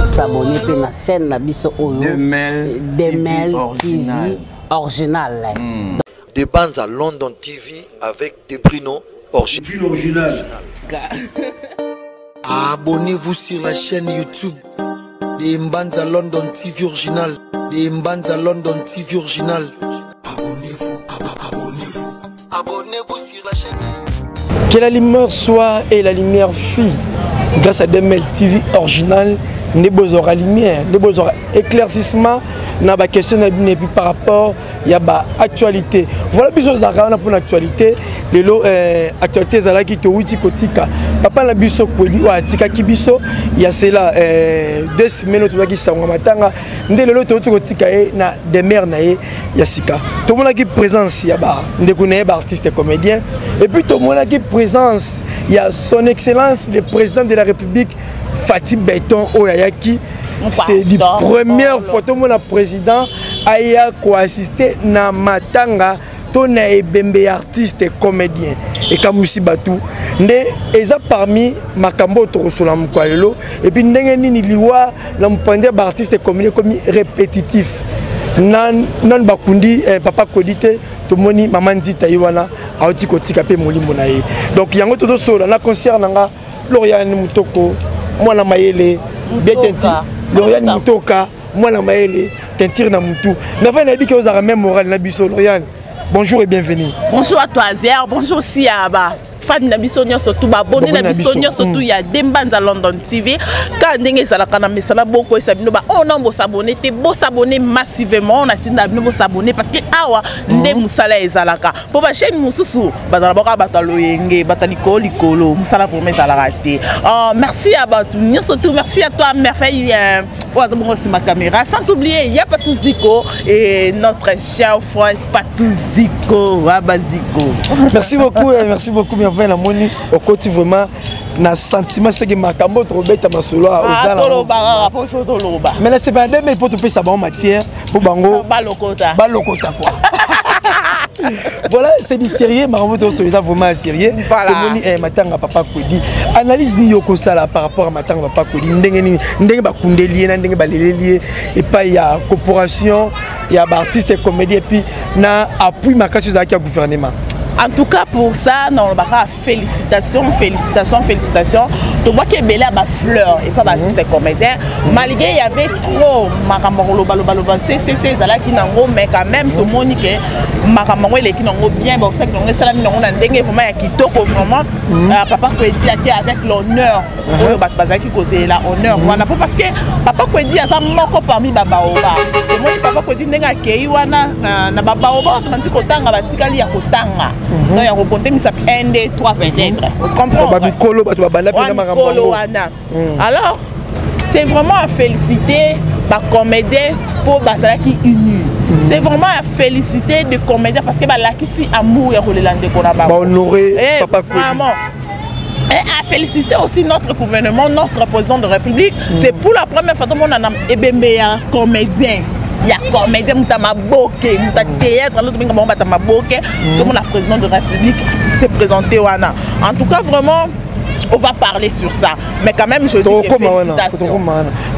s'abonner à la chaîne Nabiso Oyo Demel TV original. Des bandes à London TV avec des Bruno original. Abonnez-vous sur la chaîne YouTube des Mbanza London TV original. Des Mbanza London TV original. Abonnez-vous, abonnez-vous sur la chaîne. Que la lumière soit et la lumière fille. Grâce à Demel TV original, nous avons lumière, nous avons éclaircissement. Nous avons question et puis par rapport à l'actualité. Voilà des choses pour l'actualité. L'actualité est là qui est outil kotika. Papa na biso kweli wa tika kibiso ya cela 2 semaines tu qui sangwa matanga ndé lelo to kotika na de mer na ye ya sika. Tout le monde qui présence ya ba ndekune ba artiste comédien et puis tout le monde qui présence il y a son excellence le président de la République Fatih Béton Oyayaki. C'est la première fois que mon président a assisté à matanga ton ebembe artiste et comédien et Kamusi Batou ne eza parmi makambo to solo mkwalelo et puis ndenge nini liwa na mpande ba artiste et comédien comme répétitif nan bakundi papa kodite to moni maman Nzita yiwana auti kotika pe molimo na ye donc yango to solo na concert nanga Lauriane Mutoko mwana mayele betenti Lauriane Mutoka mwana mayele tentire na mutu na fa na dit que vous avez même moral na biso Lauriane. Bonjour et bienvenue. Bonjour à toi Zéar, bonjour aussi à fan na biso nyonso tout abonné na biso nyonso tout ya Dembanza London TV quand ndenge ezala kana mesala boko esabino ba on nombo s'abonner te bo s'abonner massivement on atinda bino s'abonner parce que awa nde musala ezalaka po ba chaîne mususu bazala boka bataloyenge bataliko likolo musala vraiment ezala raté. Merci à batu nyonso tout, merci à toi merveille bon aussi ma caméra sans oublier il y a Patuziko et notre cher frère Patuziko Wabaziko. Merci beaucoup la moni au côté vraiment na sentiment c'est que makambo trop bête ma solo mais là c'est pas des mais pour te payer ça bon matière pour bango balokota quoi. Voilà c'est du sérieux makambo to solo ça vraiment sérieux moni matanga papa Kodi analyse ni yoko sala par rapport à matanga papa Kodi ndenge ba kundelier na ndenge ba lelelier et pas il y a corporation il y a artiste et comédien et puis na appui makasi za ki gouvernement. En tout cas pour ça, non, félicitations. Tu vois qu'il y a des fleurs et pas des comédiens. Malgré il y avait trop Makamoro c'est là qui n'ont mais quand même tout le monde qui Makamoro qui n'ont bien bon c'est que on est ça on a dingue vraiment qui toko vraiment papa Kodi avec l'honneur qui causait la honneur voilà parce que papa Kodi a ça moko parmi babaoba. Et moi papa Kodi n'enga kei wana na babaoba on dit kotanga batikali ya kotanga. Non, il y a recompté, mais ça peut 1, 2, 3 peut-être. Vous comprenez? Alors, c'est vraiment à féliciter les comédiens pour les qui unis. C'est vraiment à féliciter les comédiens parce que les amour et les honorer papa vraiment. Et à féliciter aussi notre gouvernement, notre président de la République. C'est pour la première fois que nous avons un comédien. Il y a comédien Moutamaboke, Moutathéâtre, l'autre bien comme Moutamaboke, tout le président de la République s'est présenté. En tout cas, vraiment, on va parler sur ça. Mais quand même, je dis félicitations.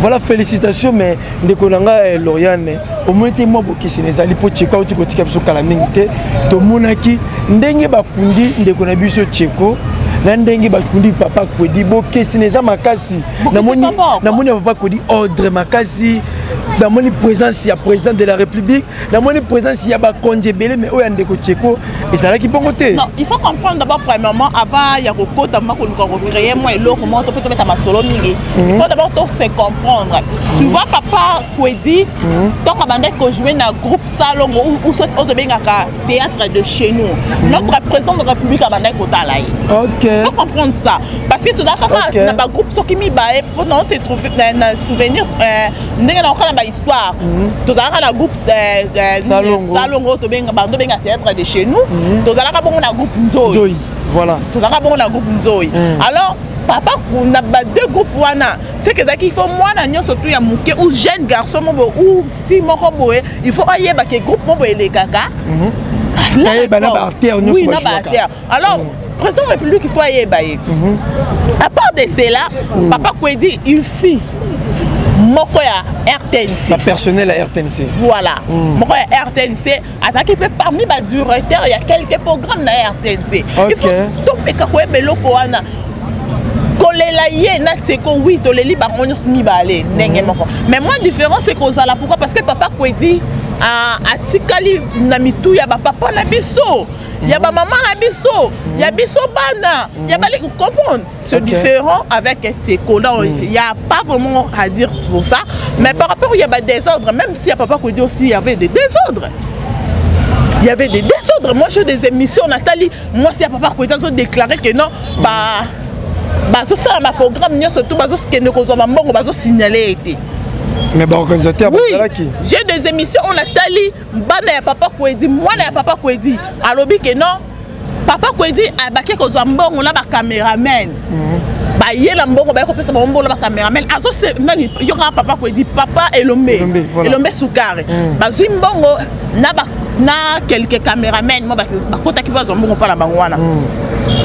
Voilà, félicitations, mais Ndekonanga Lauriane, au moins, moi, c'est les alliés pour Tcheko, tu continues à faire la minute. Tout le monde qui ndenge bakundi Ndekonabiso Tcheko. Nandenge bakundi papa Kodi boke sineza makasi namoni papa Kodi ordre makasi dans mon présence il y a président de la République dans mon présence il y a ba konje belé mais o yandeko Tcheko et ça là qui bon côté. Non, il faut comprendre d'abord premièrement avant il y a kokota mako ko créer moi et l'autre moi to peut mettre ma solo mingi. Il faut d'abord tout se comprendre. Tu vois papa Kodi donc abandé ko jouer dans groupe salon ou soit autre bengaka théâtre de chez nous. Notre président de la République abandé ko talaï. OK. Il faut comprendre ça. Parce que tout d'abord, il y a un groupe qui m'a pour nous se trouver un souvenir. Nous avons une histoire. Tout d'abord, un groupe Salongo, théâtre de chez nous. Tout d'abord, un groupe Nzoï. Voilà. Tout d'abord, un groupe Nzoï. Alors, papa, on a deux groupes. C'est que il faut moi, surtout, il y a ou jeune garçon ou fille, il faut aller à un groupe les gaga. Oui, alors, président de la République, il faut aller. À part de cela, papa Kodi une fille. moko ya RTNC. La personnel à RTNC. Voilà. Moko ya RTNC, attaqué parmi les directeurs, il y a quelques programmes na RTNC. Il faut tout peka ko beloko wana. Kolela ye na teko oui to leli ba ngoni mi balé ndenge moko. Mais moi différence c'est qu'on là pourquoi parce que papa Kwedi a atikali na mitu ya ba papa na biso. Il y a ma maman na biso, il y a biso bana, il y a balé comprendre. C'est différent avec Teko. Il n'y a pas vraiment à dire pour ça, mais par rapport il y a des désordres, même si à papa Kwedi aussi il y avait des désordres. Il y avait des désordres. Moi j'ai des émissions Nathalie, moi si à papa Kwedi ont déclaré que non bah ça ma programme surtout bah ce que nous avons bon bah signaler été. Mais bah organisateur oui, j'ai des émissions on a tali bana ya papa Kwedi moi na papa Kwedi alobi que non papa Kwedi a baké ko zambongo na ba cameraman ba yela mbongo ba ko pesa ba mbongo na ba cameraman azo c'est nani yo ka papa Kwedi papa Elombe Soukare ba zwi mbongo na quelques caméramen moi ba kota ki ba zambongo pa na bangwana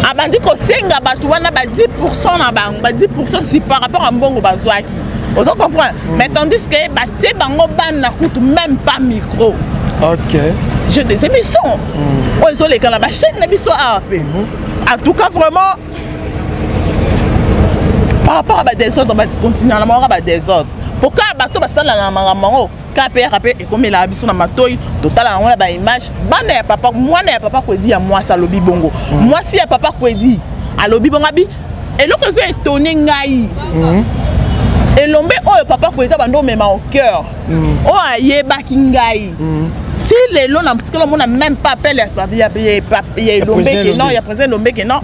abandi ko senga batu wana ba 10% na bango ba 10% si par rapport à mbongo bazwaki. Vous comprenez? Mais tandis que Baté Bango Ban n'a coûte même pas micro. Ok. J'ai des émissions. Ils ont les canaux, la chaîne n'a pas en tout cas, vraiment, par rapport à des autres, on va continuer à avoir des autres. Pourquoi bateau va s'en aller à Maro? KPRP et comme il a habité dans ma toile, total on a une image. Ban n'a papa, moi n'a pas quoi dire à moi ça lobby bongo. Moi si à papa quoi dit à lobby bongo et l'autre est étonné ngai. Et l'homme oh papa Kwedi bando même au cœur. Oh yeba kingai. Si les lots parce que le monde n'a même pas appelé il y a l'homme que non, il y a président l'homme que non.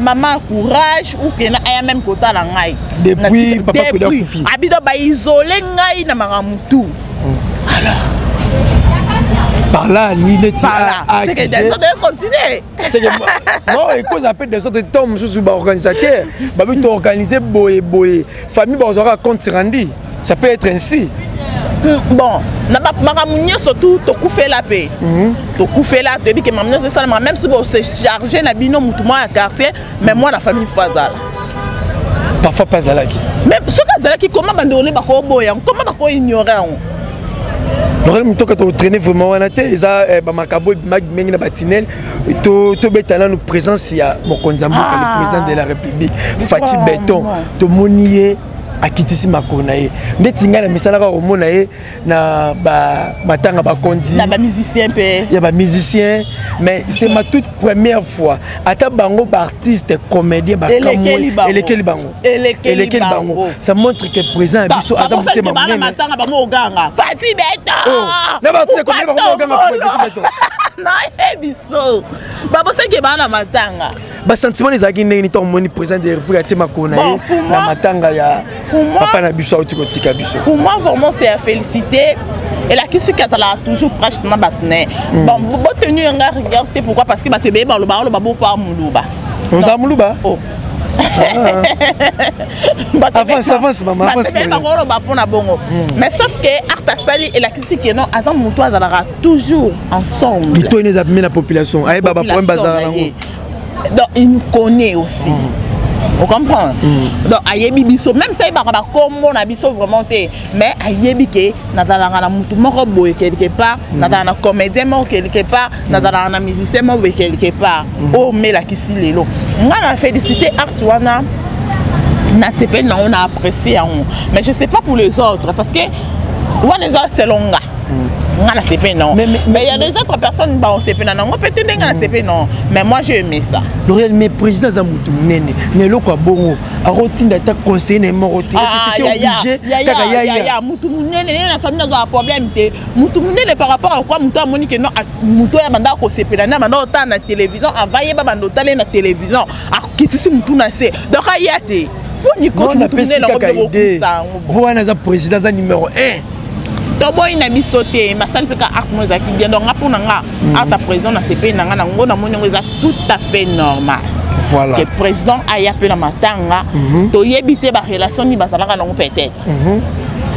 Maman courage ou que na aya même kota la ngai. Depuis papa Kwedi kufi. Abida ba isolé ngai na maramutu. Alors par là, l'idée c'est que des autres continuer. C'est que non, et cause appelle des autres tombes sous organisateur. Bah oui, tu organiser boye. Famille bah aura compte rendu. Ça peut être ainsi. Bon, na surtout to couper la paix. To couper la tu dis que maman c'est ça même si bon c'est chargé na bino mutumo à quartier, mais moi la famille Fazala. Parfois pas Zalaki. Mais ce que Zalaki comment bandone ba ko boya, comment ba ko ignorer. Le muto que tu traînes vraiment on a été ça makabo magmengi na batinel to betana nous présence il y a mon konzambo le président de la République Fatih Beton to monier akitisi makona ye ndetinga na misala ka omona ye na batanga ba kondi na ba musicien pe ya ba musicien mais c'est ma toute première fois ata bango ba artiste comédien ba elekeli bango ça montre que présent biso azam te ba matanga bango oganga Fatih Beton na ba artiste comédien bango oganga Fatih Beton na ebiso ba bosse ke ba na matanga ba sentiment les agine ni ton moni présent de République ati makona ye na matanga ya papa na biso autokotika biso. Pour moi vraiment c'est à féliciter et la kisi katala toujours pratiquement batné. Bon bon tenu nga regarder pourquoi parce que ba tebe ba lo ba bo pa muluba. On sa muluba? Oh. Avance maman avance. Mais sauf que Arta Sali et la kisi que non azam muto azalaka toujours ensemble. Bito les a mis la population. Aïe baba pour un bazar là. Donc il nous connaît aussi. Vous comprenez? Donc ayebi biso même ça il va pas comme on a biso vraiment mais ayebi que nazalanga na mutu moko boye quelque part nazalanga na comédien moko quelque part nazalanga na musicien moko quelque part oh mais la kisi lelo nga na féliciter Artuana na CP non on a apprécié mais je sais pas pour les autres parce que on les autres c'est longa na CP non mais il y a des autres personnes bah on CP non on peut-être na CP non mais moi j'ai aimé ça L'Oréal mais président za mutu nene nyelo kwa bongo a rotinda ta conseiller ne moroti est-ce que c'était obligé kaka ya mutu nene na famille na problème té mutu nene par rapport à quoi mutu amoni que non mutu ya banda ko CP na banda ota na télévision envoyer ba banda ota na télévision a kitisi mutu na se donc ayate pour ni ko mutu nene na ko ça wana za président za numéro 1 toboy na bisoté masal peka art moza ki bien donc pour nga art président na CP na nga na ngo na monyo eza tout à fait normal. Voilà. Que président aya appelé la matanga to yebité ba relation ni bazalaka na ngo peut-être.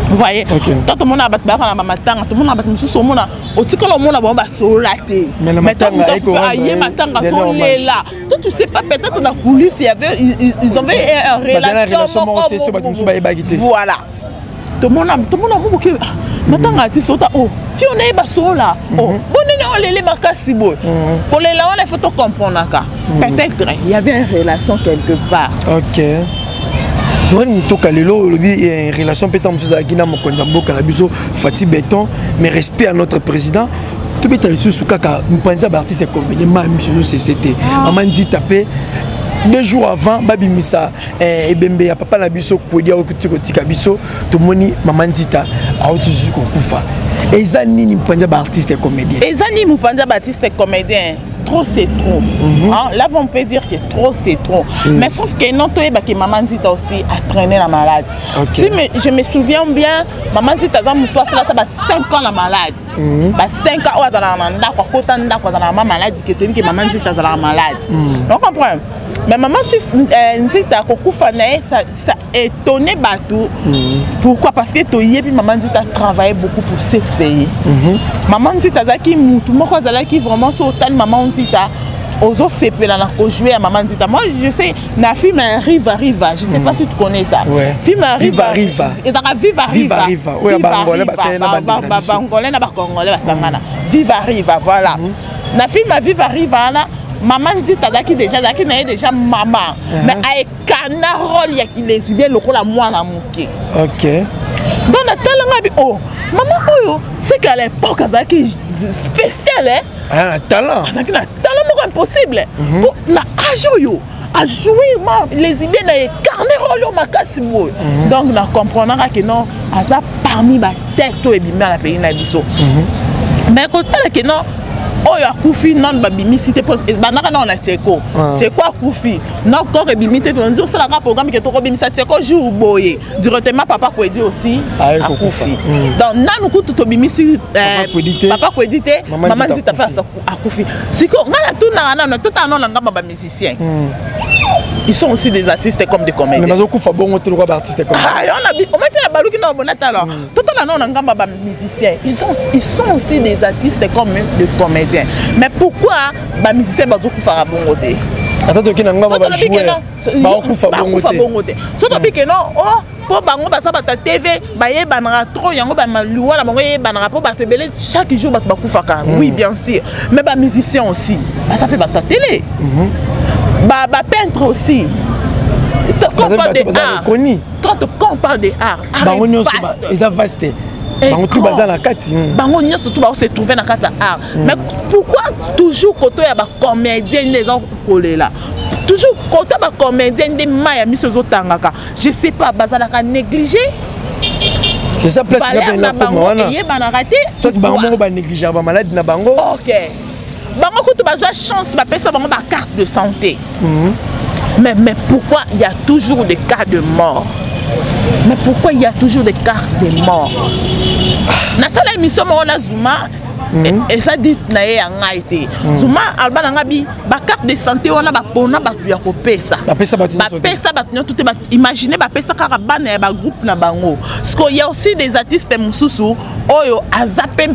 Vous voyez? Tout le monde a battu na matanga, tout le monde a battu mususu mona otika lo mona ba solaté. Mais la matanga eko aye matanga sont là. Toi tu sais pas peut-être dans la coulisse il y avait ils avaient une relation. Voilà. tout le monde a beaucoup maintenant artiste ota oh si on est basola oh bonne on les makasi boy pour les là on les photos comprendre peut-être il y avait une relation quelque part. OK. Nous toka lelo une relation peut-être monsieur Akina Mokonjambo Kalabiso Fati Béton mais respect à notre président. Tout bête le sous kaka mpanza artiste combien même sur CCT. Maman dit taper 2 jours avant babi misa ebembe ya papa na biso kodia okutika biso to moni maman dita autuzu ko kufa. Ezani ni mpanza artiste comédien. Ezani mpanza artiste comédien. Trop c'est trop. Là on peut dire que trop c'est trop. Mais sauf que non toi que maman Dita aussi a traîné la malade. Si je me souviens bien, maman Dita toi c'est là 5 ans la malade. 5 ans dans la malade quoi kotanda quoi dans la maladie que maman Dita la malade. On comprend. Mais maman Dita kokufa na ça étonné bateau. Pourquoi? Parce que toi et puis maman Dita travaillé beaucoup pour ce pays. Maman Dita zaki mutu moko zalaki vraiment so tal maman Dita ozo sepe na ko jouer à maman Dita. Moi je sais na film Riva je sais pas si tu connais ça. Film Riva et dans Viva oui bangolais ba bangolais na ba congolais ba sangana Viva voilà. Na film Viva là maman Dita zaki déjà maman mais avec canard il y a qui les bien le la moi la moké. OK. Donc na oh maman oyo c'est qu'à l'époque zaki spécial un talent. Zaki na talent impossible. Pour na âge yo a jouer les Ibiens na carnet rôle makasi boy. Donc na comprendre que non aza parmi ba tête to ebimé na pays na biso. Mais quand que non oh ya kufi non babimi cité pour banaka na on a teko teko kufi non corps ebimité on dit ça la programme que to bimisa teko jour boye directement papa ko dit aussi a kufi donc nanu ku to bimisi papa ko édité maman dit ta faire ça a kufi siko ngala tout na tout en on ngamba ba musicien. Ils sont aussi des artistes comme des comédiens. Mais bazo bon tu le artiste comme on mettait la baluki na bon talent tout en on ngamba ba musicien ils sont aussi des artistes comme des comédiens. Mais pourquoi les musiciens bazo kufa bongote? Attends que ngamba ba jouer ba kufa bongote. Surtout que non oh pour bango basa bata TV baye banara trop yango ba maluwa la bango ye banara pour batebele chaque jour ba kufa ka. Oui bien sûr. Mais ba musiciens aussi. Ça peut bata télé. Bah peintre aussi. Quand on parle de art, quand on parle de art, ils ont vaste. Tout bazar la carte. Bangonio surtout va se trouver dans la carte art. Mais pourquoi toujours quand il y a des comédiens les gens collés là? Toujours quand il y a des comédiens des maya mis sur tangaka. Je sais pas bazar la négligé. C'est ça place la bango. Et banaraté. Soit bango ba négliger ba malade na bango. OK. Bango quand tu as chance ba pesa bango ba carte de santé. Mais pourquoi il y a toujours des cas de mort? Mais pourquoi il y a toujours des cas de mort? Na sala émission on a Zuma et ça dit na ye anga été. Zuma alba na ngabi ba carte de santé on a ba pona ba ya ko pesa. Ba pesa ba tout imaginez ba pesa ka bana ba groupe na bango. Parce qu'il y a aussi des artistes mususu oyo azape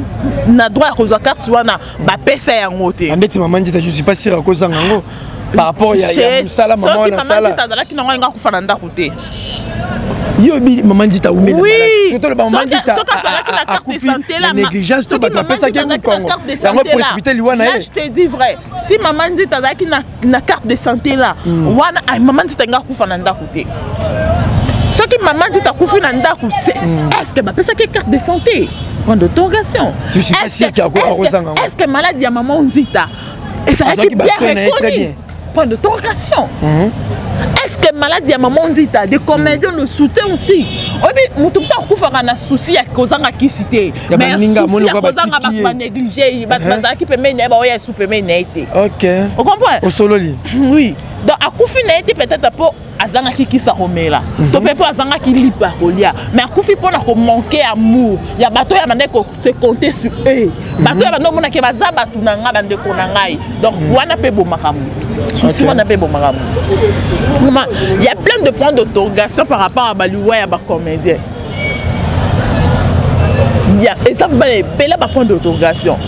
na droit ko za carte wana ba pesa ya ngote. Andeti maman dit je suis pas sûr ko zanga ngo. Par rapport ya sala maman na sala. Maman dit azala ki nga kufa na ndako te. Yo bi maman dit ta oumé. Oui. Surtout le maman dit ta carte de santé là. Négligence to ba pesa ki Congo. Ça va précipiter liwana. Là je te dis vrai. Si maman dit azaki na carte de santé là, wana maman dit nga kufa na ndako te. Ce que maman dit ta kufa na ndako est-ce que ba pesa ki carte de santé? Point d'interrogation. Je suis pas sûr qu'il y a encore Rosanga. Est-ce que maladie à maman dit ta et ça qui bien reconnu. Point d'interrogation. Est-ce que maladie à maman dit ta des comédiens le soutien aussi? Oui, mutu ça kufaka na souci ya kozanga ki cité. Mais kozanga ba négliger, ba qui peut mener ba oya soupe mener été. OK. On comprend? Au sololi. Oui. Donc akufi na été peut-être pour azanga ki sa romela. To peut pas azanga ki lipa kolia. Mais akufi pour na ko manquer amour. Ya bato ya bande ko se compter sur eux. Bato ya bande mona ke baza batu na nga bande ko na ngai. Donc wana pe bo makamu. Souci wana pe bo makamu. Il y a plein de points d'interrogation par rapport à Balouwa et à Bacomédien. Il y a et ça bel point d'interrogation.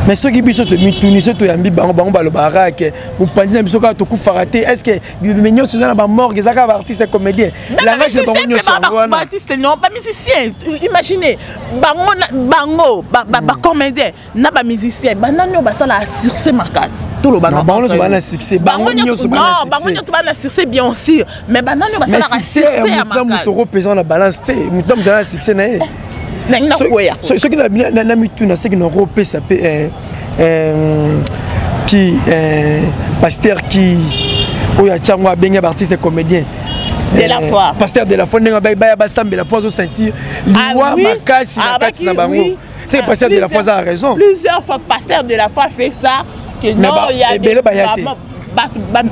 mais ceux qui biso te mituni ceux to yambi bango balobara que vous pensez biso ka to ku farate est-ce que bimenyo se dans ba morgue ça ka artiste comédien langage de bango nyonso ba artiste non pas musicien imaginez bango ba comédien na ba musicien banano ba sala succès makasi tout le bango bango so bana succès bango nyonso bana succès bango nyonso bana succès bien sûr mais banano ba sala succès makasi muto pesant na balance te muto dans succès na ce qui n'a mituna c'est que nous repêche qui pasteur qui oya changwa benga artiste comédien de la foi pasteur de la foi nenga ba ba sambela pour sentir liwa makasi na kati na bango c'est pasteur de la foi a raison plusieurs fois pasteur de la foi fait ça que non il y a des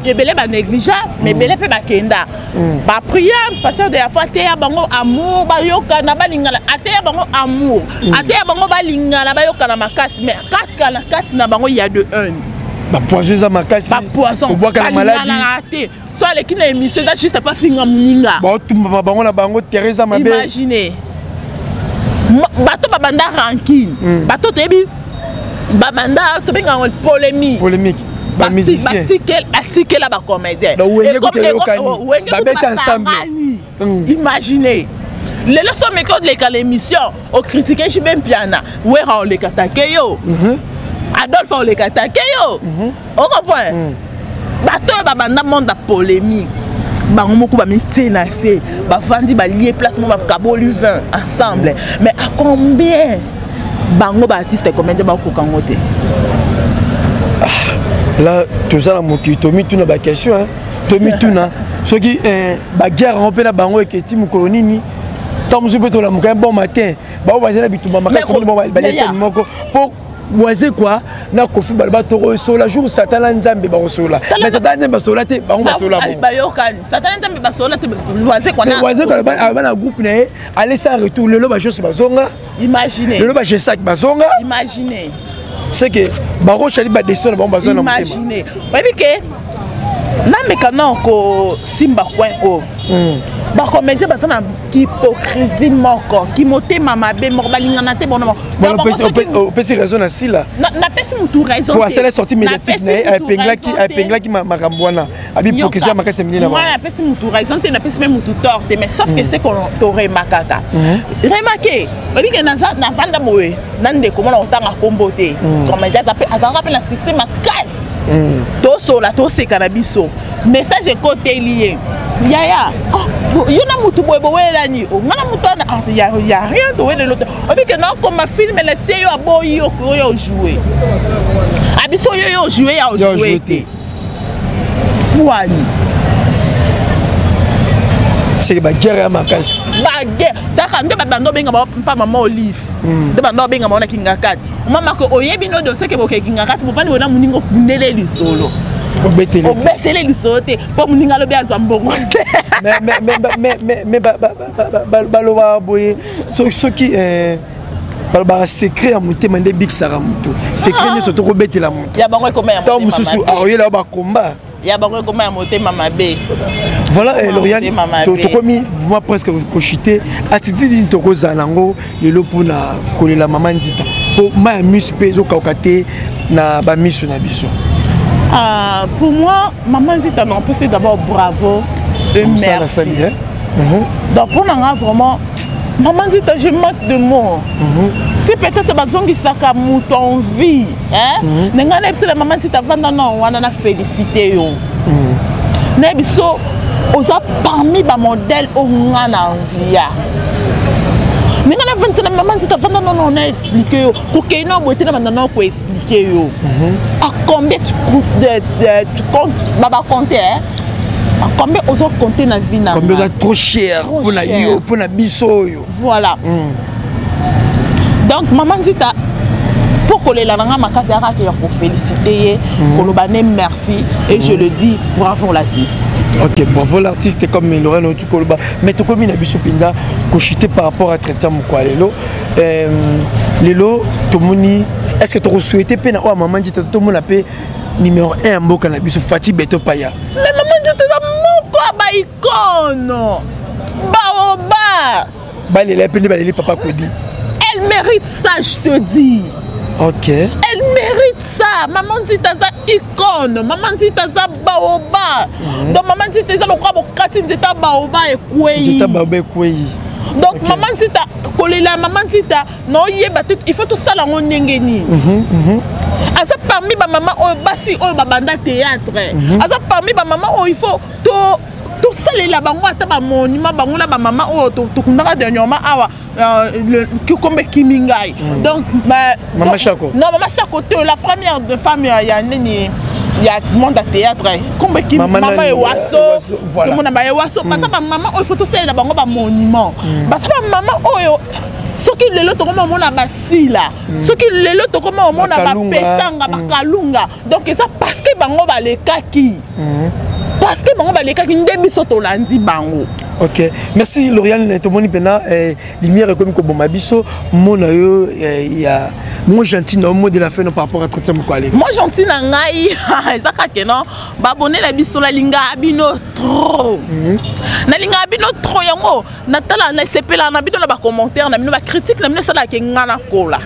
ebele ba négligeable mais ebele pe ba kenda ba prière pasteur de la foi te ya bango amour ba yokana ba lingala ate ya bango amour ate ya bango ba lingala ba yokana makasi mais kati na bango il y a de un ba poison za makasi ba poison pour boire la maladie soit les qui na émission ça juste pas finga mninga ba tumba bango na bango Teresa mabe imaginez bato ba banda ranking bato tebi ba banda to benga polémique Batique là, comédien. Imaginez. Les leçons mécodes les émissions, on critiquait chez Ben Piana. Ouais, on les attaqué yo. Adolphe, on les attaqué yo. On comprend? Bateau, babanda monde à polémique. Bangomoku ba miténacé, ba vandi ba lié placement ba kabolu vin ensemble. Mais à combien bango ba artiste comédien ba kokangote? Là, tout ça, Tomi na question, hein. Tomi Tuna, ceux qui ba guerre en peine à bango et qui timu colonini. Tant que je peux te la mourir bon matin, bah on va aller habiter ma maman, bon va laisser mon co pour voiser quoi, na kofi balba toro sola jour Satan nzambe ba sola. Mais Satan nzambe sola te ba on va sola bon. Ba yokan, Satan nzambe ba sola te voiser quoi na. Voiser quoi ba na groupe na aller sans retour le lo ba chose ba zonga. Imaginez. Le lo ba je sac ba zonga. Imaginez. C'est que baro chali ba descendre ba besoin na mutema. Imaginez. Oui que na mekano ko simba coin o. Ba comédien ba sana hypocrisie moko ki motema mabe moko balingana te bono. On peut se raison ainsi là. Na pesi mutu raison. Pour celle sortie médiatique na pengla ki makambwana. Abi hypocrisie makasi minina ba. Moi na pesi mutu raison te na pesi même mutu tort mais sauf que c'est qu'on t'aurait makaka. Remarquez, oui que na fanda moye nande komona otanga kombote. Comédien atanga pe na système makasi. To sola to se kanabiso. Message côté lié. Yaya, il y a un moutou bobo elani, on a un mouton, il y a rien de l'autre. On dit que non, comme un film, les tiens à boy yo jouer. Abisso yo jouer à jouer. Pouani. C'est la guerre à ma casse. La guerre. T'as quand même pas benga pas maman olive. De bando benga mona kinga kat. Maman ko oyebi no do se ke boke kinga kat, pour pas na muningo kunele li solo. Obetele lisote pour muninga lobi azambongo mais baloba boye ce qui baloba secret à monter mande big sara mutu secret ne surtout obetela mutu ya bango comme tant mususu aoyela ba combat ya bango comme monter mama be voilà Lauriane to komi moi presque kochité atitidi to kozanango lelo pona kolela mama ndita po ma miss pezo kakate na ba misu na biso. Pour moi, maman dit c'est d'abord bravo et merci. Donc pour moi vraiment, maman dit je manque de mots. Si peut-être bazongi saka mouton vie, hein? N'engane c'est la maman dit avant non, on a félicité yo. Nebiso, osa parmi ba modèle au ngana envia. N'engane 27 maman dit avant non on a expliqué yo. Pour que non boité na non ko expliquer yo. À combien tu comptes baba compter hein? À combien os autres compter na vie na combien ça trop cher pour la yo pour la biso yo voilà donc maman dit pour que les lananga makasara qui pour féliciter pour nous merci et je le dis bravo l'artiste. Ok, bravo l'artiste comme Lorraine tu koloba mais tu comme na biso pinda kochité par rapport à traitement quoi lelo lelo tomoni. Est-ce que tu as souhaité que maman dit que tout le monde a payé numéro 1 en cannabis Fati Beto Paya? Mais maman dit que tu as icône. Baoba. Papa Kodi. Elle mérite ça, je te dis. Ok. Elle mérite ça. Maman dit ça icône, maman dit ça baoba. Donc maman dit ça le quoi bokati dit ça baoba et kwei. Donc maman dit ça kolela maman dit ça non il faut tout ça la ngengeni. Asa parmi ba maman o basi o babanda théâtre. Asa parmi ba maman o il faut tout ça les là bango ata ba monument bango la ba maman o to kundaka dernièrement awa le comme Kimingai. Donc maman Chako. Non maman Chako la première femme il y a monde à théâtre comme maman et waso tout le monde a waso parce que maman il faut tout ça là bango ba monument parce que maman o ce qui les lots comme on a basila ce qui les lots comme on a ba pechanga ba kalunga donc ça parce que bango ba les kaki parce que bango ba les kaki ndebi soto landi bango. Ok, merci Lauriane Tomoni Pena. Lumière comme Koboma Biso, mon aïeux, il y a moi gentil dans le mot de la fin par rapport à tout ça. Moi gentil nangai, ezaka non, babonner la biso la linga abino trop. Na linga abino trop yango, natala na sepela na bino na ba commentaire na bino ba critique na bino sala ke ngana kola.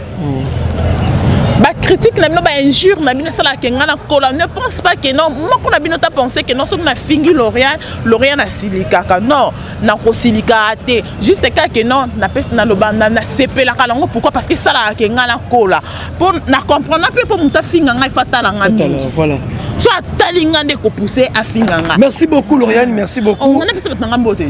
Ba critique na bino ba injure na bino sala ke ngana kola. Ne pense pas que non, moi qu'on a bino ta pensé que non so na fingi Lauriane na silika ka non, na ko silika te. Juste que non, na pesa na lobanda na sepela ka lango pourquoi parce que sala ke ngana kola. Pour na comprendre un peu pour muta finga ngai fatala ngami. Voilà. Soit talinga de ko pousser à finga nga. Merci beaucoup Lauriane, merci beaucoup. On a pesa na ngambote.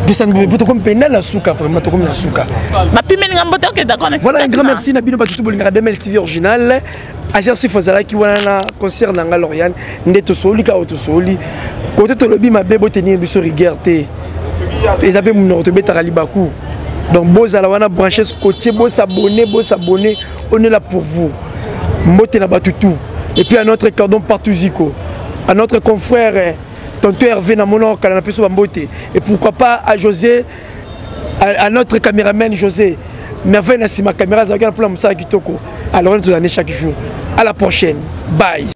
Bisan boto comme pena la souka vraiment to comme la souka. Ma pimeli ngambote que d'accord. Voilà un grand merci na bino batutu bolinga DML TV original. Azersi Fozala qui wana concert nanga Lauriane ndeto soli ka auto soli. Côté to lobi ma bebo tenir biso rigueur te. Ezabe mon to betara libaku. Donc bozala wana brancher ce côté bo s'abonner, on est là pour vous. Mbote na batutu. Et puis à notre cordon partout Zico. À notre confrère Tonton Hervé na mono kala na peso bambote. Et pourquoi pas à José à notre caméraman José. Merveille na sima caméra za pour la musa kitoko. Alors on te donne chaque jour. À la prochaine. Bye.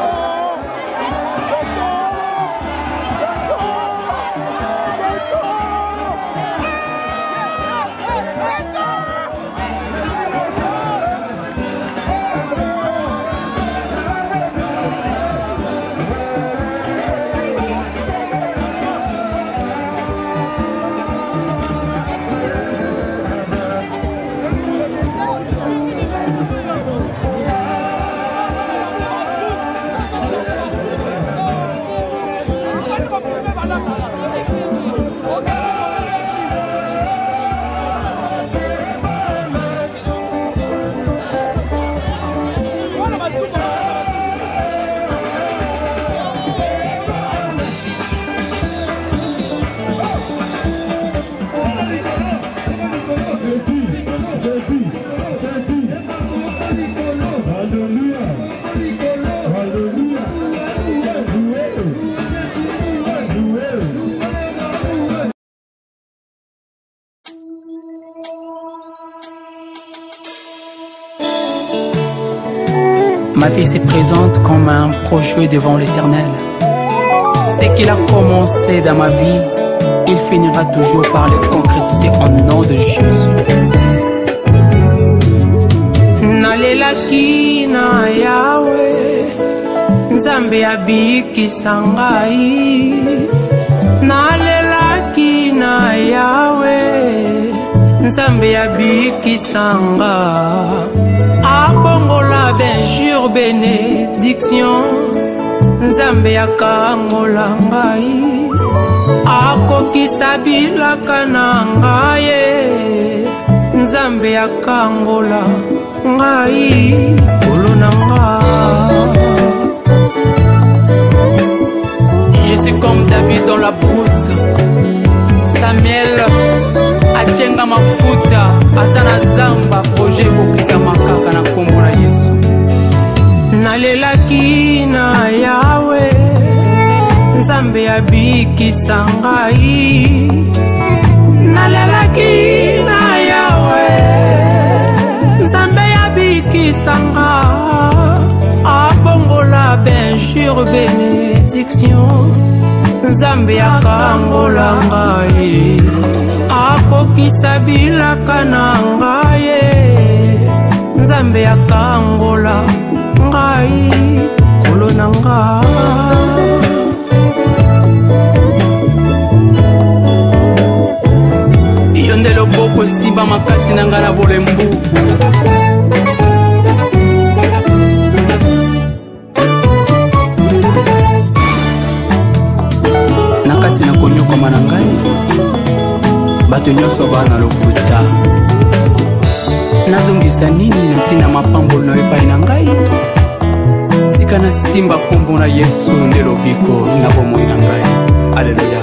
Ma vie se présente comme un projet devant l'Éternel. Ce qu'il a commencé dans ma vie, il finira toujours par le concrétiser au nom de Jésus. Nalelaki na Yahweh, Nzambe abikisa ngai. Nalelaki na Yahweh, Nzambe abikisa ngai. Abongola benjure bénédiction, Nzambe akangola ngai. Akokisa bilaka na ngai, Nzambe akangola ngai. Kolo na ngai. Je suis comme David dans la brousse, Samuel Achenga mafuta atana zamba projet bokisa makaka na kombo na Yesu. Nalelaki na Yahweh, Nzambe abikisa ngai. Nalelaki na Yahweh, Nzambe abikisa ngai. Abongola benjure bénédiction, Nzambe akangola ngai. Akokisa bilaka na ngai, Nzambe akangola ngai kolo na nga. Yonde loboko simba makasi na nga na volembu. Nakati na konyokoma na ngai bato nyonso bana lokuta. Nazongisa nini na ntina mapambolo na epai na ngai? Tika na simba kombo na Yesu nde lobiko na bomoi na ngai. Alleluya.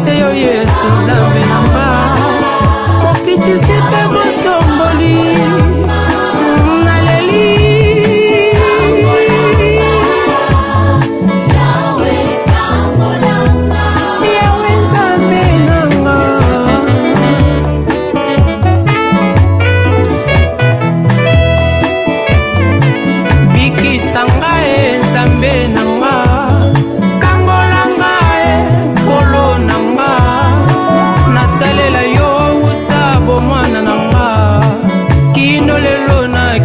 Seyo Yesu Nzambe nanga mokitisi pe motomboli naleli Yawe Nzambe nanga bikisa ngai Nzambe nanga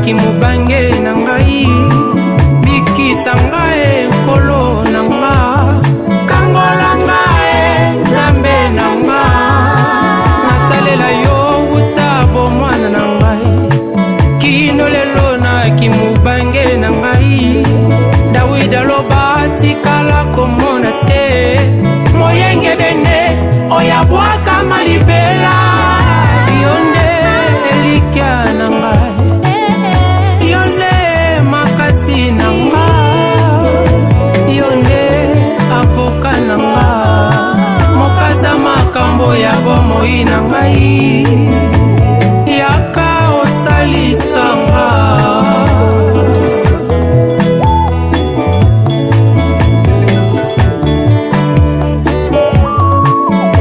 kimubange na ngai bikisa ngai kolo na nga kangola ngai Nzambe na nga natalela yo utabo mwana na ngai kino lelo na kimubange na ngai Dawida loba tikala komona te moyenge bene oyabwaka malibela yonde elikia na ngai nanga yonde avoka nanga mokata makambo ya bomoi na ngai yaka osalisanga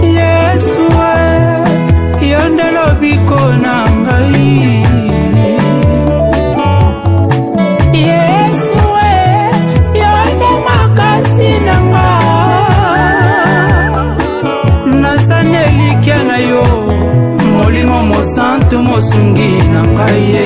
Yesu yonde lobiko na ngai Santo mosungi na ngai